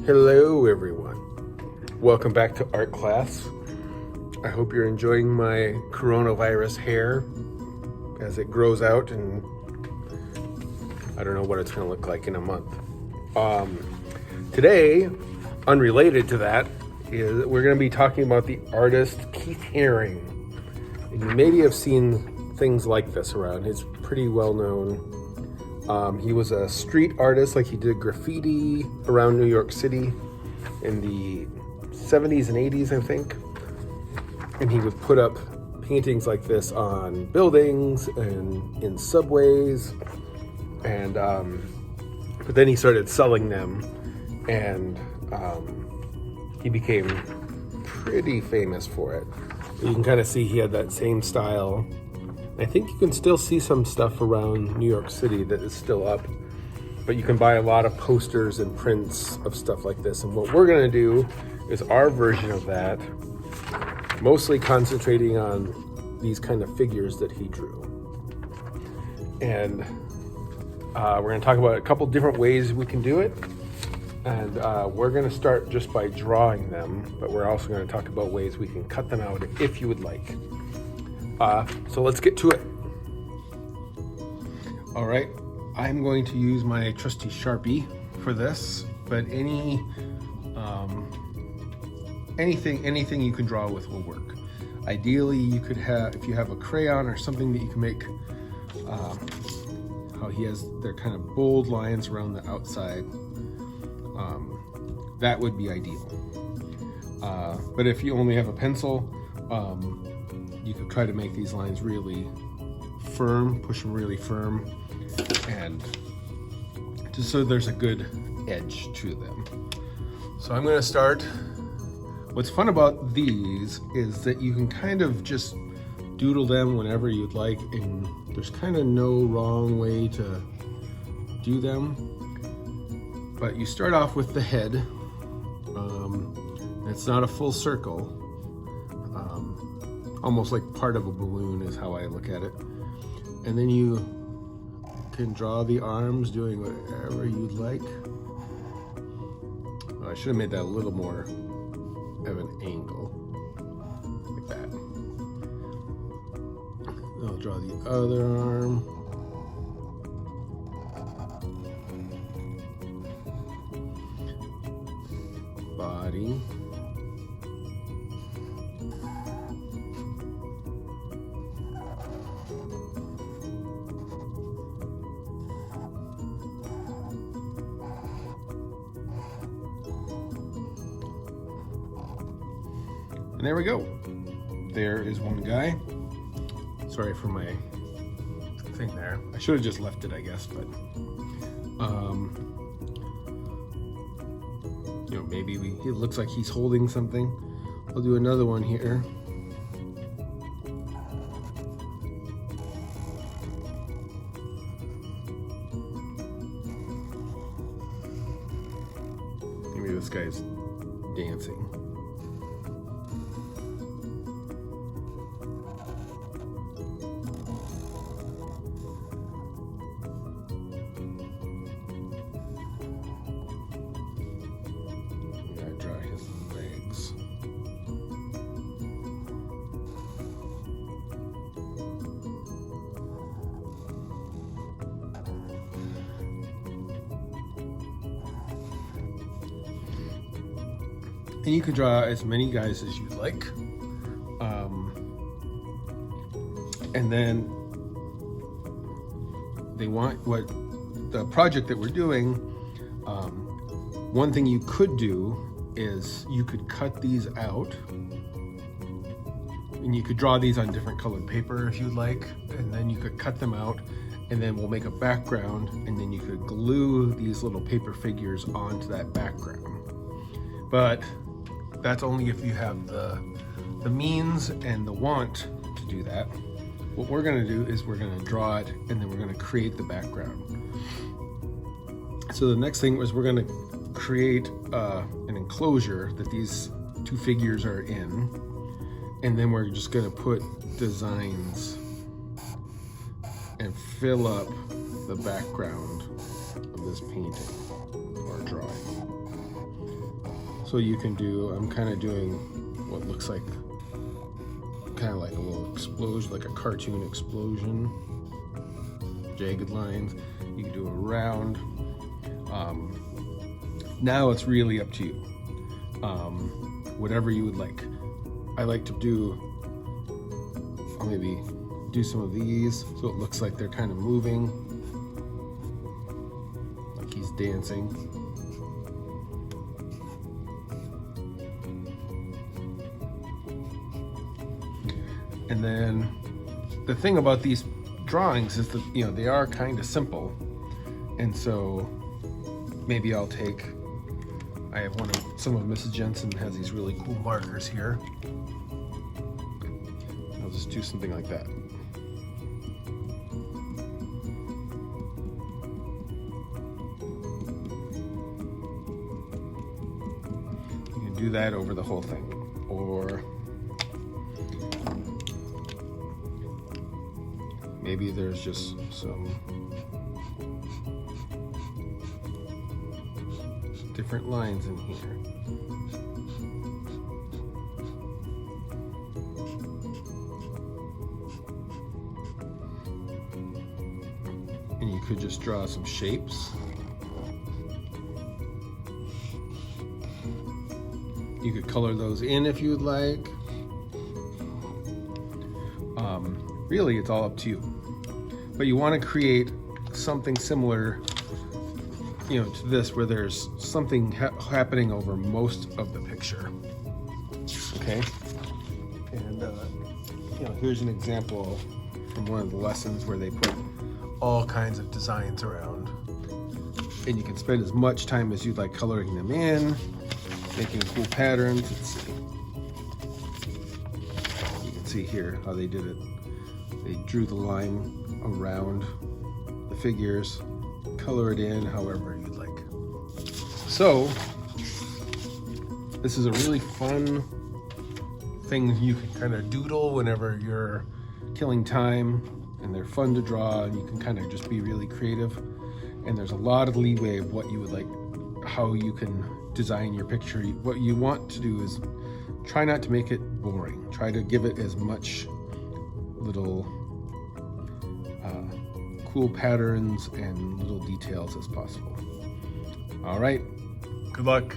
Hello everyone. Welcome back to art class. I hope you're enjoying my coronavirus hair as it grows out, and I don't know what it's going to look like in a month. Today, unrelated to that, is we're going to be talking about the artist Keith Haring. And you maybe have seen things like this around. He's pretty well known. He was a street artist, like he did graffiti around New York City in the 70s and 80s, I think. And he would put up paintings like this on buildings and in subways. And but then he started selling them, and he became pretty famous for it. You can kind of see he had that same style. I think you can still see some stuff around New York City that is still up, but you can buy a lot of posters and prints of stuff like this. And what we're going to do is our version of that, mostly concentrating on these kind of figures that he drew. And we're going to talk about a couple different ways we can do it. And we're going to start just by drawing them, but we're also going to talk about ways we can cut them out if you would like. So let's get to it. All right, I'm going to use my trusty Sharpie for this, but anything you can draw with will work. Ideally, you could have, if you have a crayon or something that you can make, how he has their kind of bold lines around the outside, that would be ideal. But if you only have a pencil, you could try to make these lines really firm, push them really firm, and just so there's a good edge to them. So I'm going to start. What's fun about these is that you can kind of just doodle them whenever you'd like, and there's kind of no wrong way to do them. But you start off with the head. It's not a full circle. Almost like part of a balloon is how I look at it. And then you can draw the arms doing whatever you'd like. Oh, I should have made that a little more of an angle, like that. I'll draw the other arm. Body. And there we go. There is one guy. Sorry for my thing there. I should have just left it, I guess, but you know, maybe it looks like he's holding something. I'll do another one here. Maybe this guy's dancing. And you can draw as many guys as you like. And then they want what the project that we're doing. One thing you could do is you could cut these out, and you could draw these on different colored paper if you'd like, and then you could cut them out, and then we'll make a background, and then you could glue these little paper figures onto that background. But that's only if you have the means and the want to do that. What we're going to do is we're going to draw it, and then we're going to create the background. So the next thing is we're going to create an enclosure that these two figures are in, and then we're just going to put designs and fill up the background of this painting or drawing. So you can do, I'm kind of doing what looks like kind of like a little explosion, like a cartoon explosion, jagged lines. You can do a round. Now it's really up to you. Whatever you would like. I like to do, I'll maybe do some of these so it looks like they're kind of moving, like he's dancing. And then the thing about these drawings is that, you know, they are kind of simple. And so maybe I'll take, I have some of Mrs. Jensen has these really cool markers here. I'll just do something like that. You can do that over the whole thing. Or maybe there's just some different lines in here. And you could just draw some shapes. You could color those in if you would like. Really, it's all up to you. But you want to create something similar, you know, to this, where there's something happening over most of the picture. Okay, and you know, here's an example from one of the lessons where they put all kinds of designs around, and you can spend as much time as you'd like coloring them in, making cool patterns. Let's see. You can see here how they did it. They drew the line around the figures, color it in however you'd like. So this is a really fun thing you can kind of doodle whenever you're killing time, and they're fun to draw, and you can kind of just be really creative. And there's a lot of leeway of what you would like, how you can design your picture. What you want to do is try not to make it boring. Try to give it as much little cool patterns and little details as possible. All right, good luck.